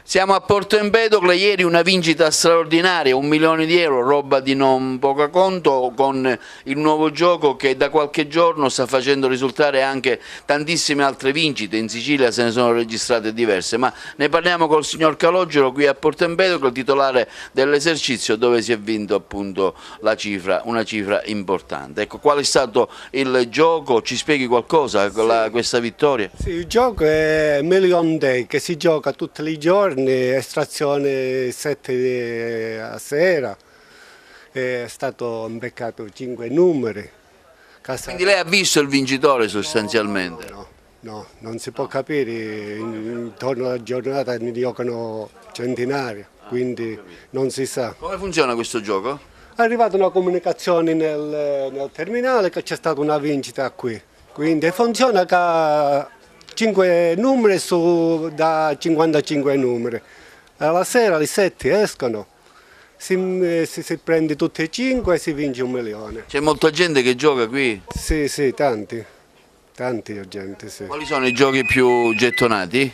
Siamo a Porto Empedocle, ieri una vincita straordinaria, 1 milione di euro, roba di non poco conto, con il nuovo gioco che da qualche giorno sta facendo risultare anche tantissime altre vincite. In Sicilia se ne sono registrate diverse, ma ne parliamo col signor Calogero qui a Porto Empedocle, titolare dell'esercizio dove si è vinto appunto una cifra importante. Ecco, qual è stato il gioco? Ci spieghi qualcosa con questa vittoria? Sì, il gioco è Million Day, che si gioca tutti i giorni, estrazione 7 a sera, è stato beccato 5 numeri. Quindi lei ha visto il vincitore sostanzialmente? No, non si può capire, intorno alla giornata ne giocano centinaia, quindi non si sa. Come funziona questo gioco? È arrivata una comunicazione nel terminale che c'è stata una vincita qui, quindi funziona che 5 numeri da 55 numeri. Alla sera alle 7 escono, si prende tutti e 5 e si vince 1 milione. C'è molta gente che gioca qui? Sì, tanti gente, sì. Quali sono i giochi più gettonati?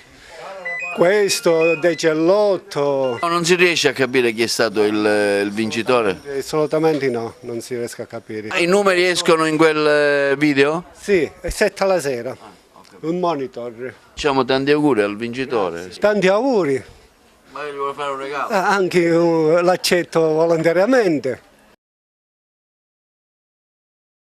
Questo, Decellotto. Non si riesce a capire chi è stato il vincitore? Assolutamente no, non si riesce a capire. I numeri escono in quel video? Sì, è 7 alla sera, un monitor. Facciamo tanti auguri al vincitore. Tanti auguri, Magari gli vuole fare un regalo? anche l'accetto volontariamente.